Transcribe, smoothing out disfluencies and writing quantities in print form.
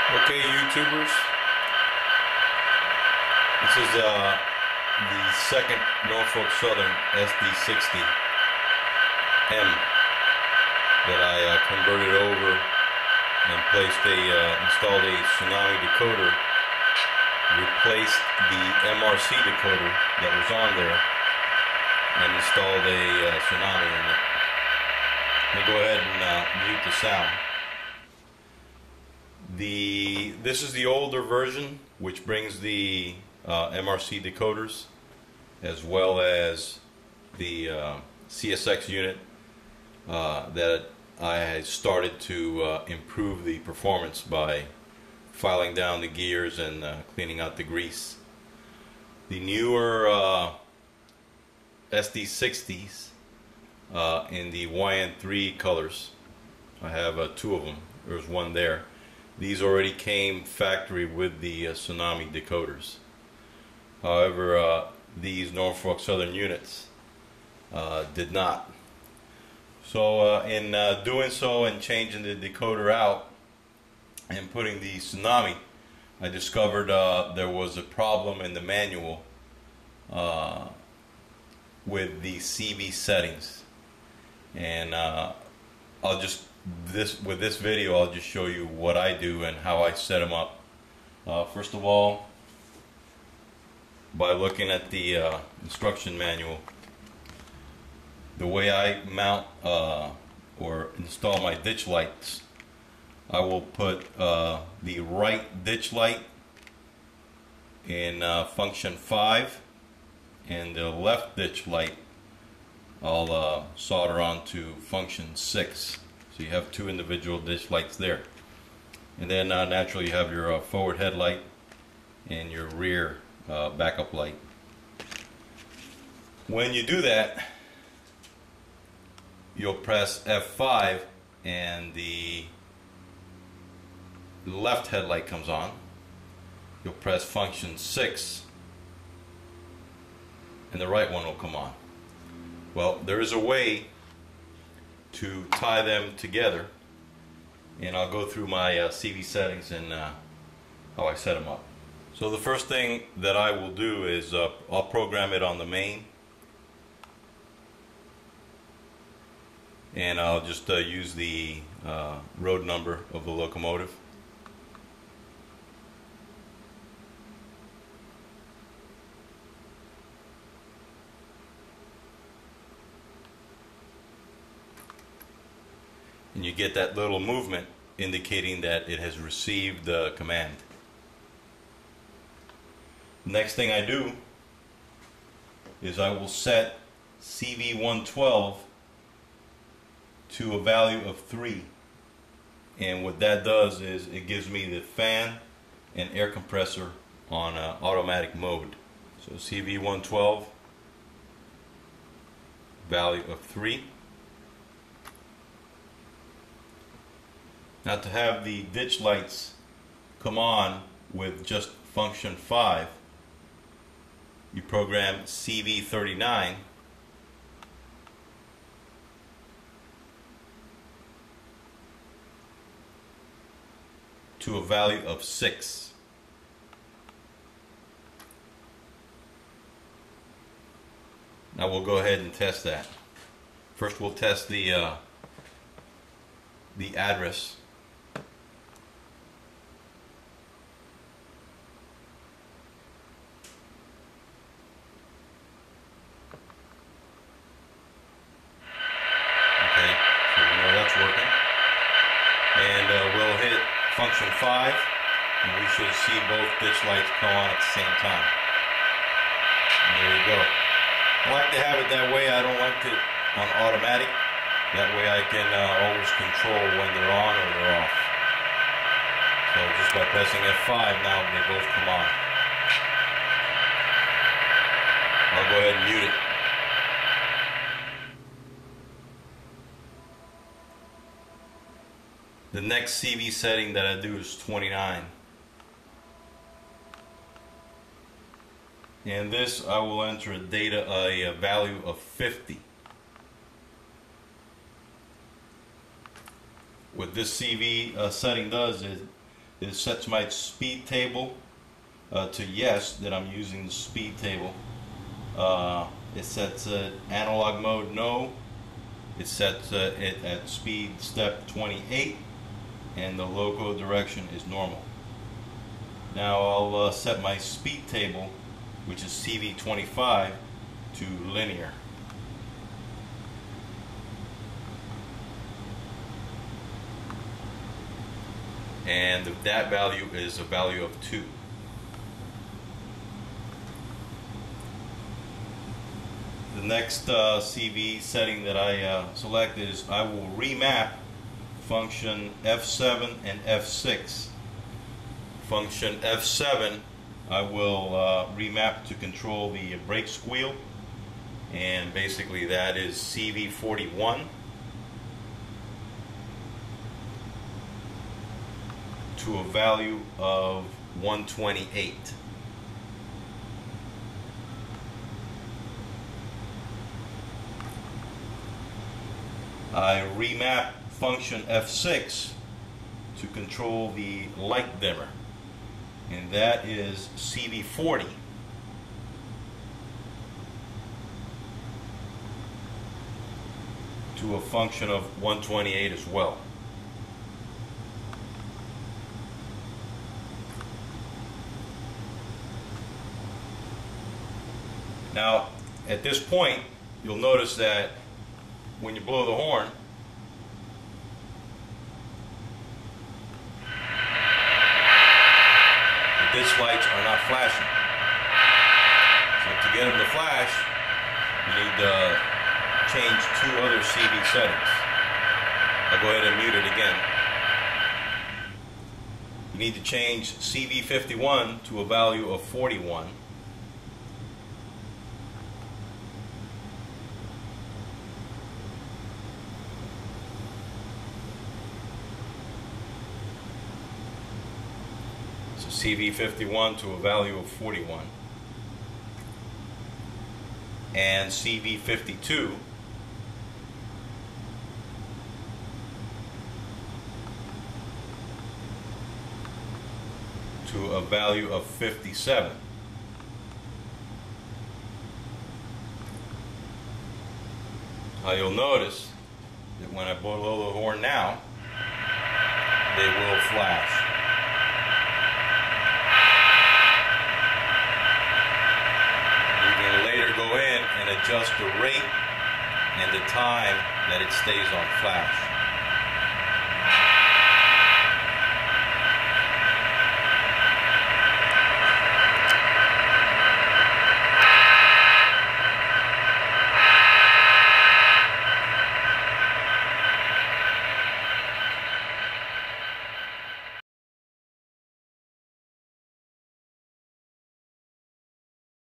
Okay, YouTubers, this is the second Norfolk Southern SD60M that I converted over and installed a Tsunami decoder, replaced the MRC decoder that was on there, and installed a Tsunami in it. Let me go ahead and mute the sound. This is the older version, which brings the MRC decoders as well as the CSX unit that I had started to improve the performance by filing down the gears and cleaning out the grease. The newer SD60s in the YN3 colors, I have two of them. There's one there. These already came factory with the Tsunami decoders. However, these Norfolk Southern units did not. So in doing so and changing the decoder out and putting the Tsunami, I discovered there was a problem in the manual with the CV settings. And with this video, I'll just show you what I do and how I set them up. First of all, by looking at the instruction manual, the way I mount or install my ditch lights, I will put the right ditch light in function 5 and the left ditch light I'll solder onto function 6. So you have two individual ditch lights there. And then naturally you have your forward headlight and your rear backup light. When you do that, you'll press F5 and the left headlight comes on. You'll press function 6 and the right one will come on. Well, there is a way to tie them together, and I'll go through my CV settings and how I set them up. So the first thing that I will do is I'll program it on the main, and I'll just use the road number of the locomotive. And you get that little movement indicating that it has received the command. Next thing I do is I will set CV112 to a value of 3. And what that does is it gives me the fan and air compressor on automatic mode. So CV112, value of 3. Now, to have the ditch lights come on with just function 5, you program CV39 to a value of 6. Now we'll go ahead and test that. First we'll test the address. We'll hit function 5 and we should see both ditch lights come on at the same time. And there you go. I like to have it that way. I don't like it on automatic. That way I can always control when they're on or they're off. So just by pressing F5 now they both come on. I'll go ahead and mute it. The next CV setting that I do is 29. And this I will enter a value of 50. What this CV setting does is it sets my speed table to yes, that I'm using the speed table. It sets analog mode no. It sets it at speed step 28, and the loco direction is normal. Now I'll set my speed table, which is CV25, to linear. And that value is a value of 2. The next CV setting that I select is I will remap function F7 and F6. Function F7 I will remap to control the brake squeal, and basically that is CV41 to a value of 128. I remap function F6 to control the light dimmer, and that is CV40 to a function of 128 as well. Now, at this point, you'll notice that when you blow the horn, the ditch lights are not flashing. So to get them to flash, you need to change 2 other CV settings. I'll go ahead and mute it again. You need to change CV51 to a value of 41. So CV51 to a value of 41, and CV52 to a value of 57. Now you'll notice that when I blow the horn now, they will flash. Go in and adjust the rate and the time that it stays on flash.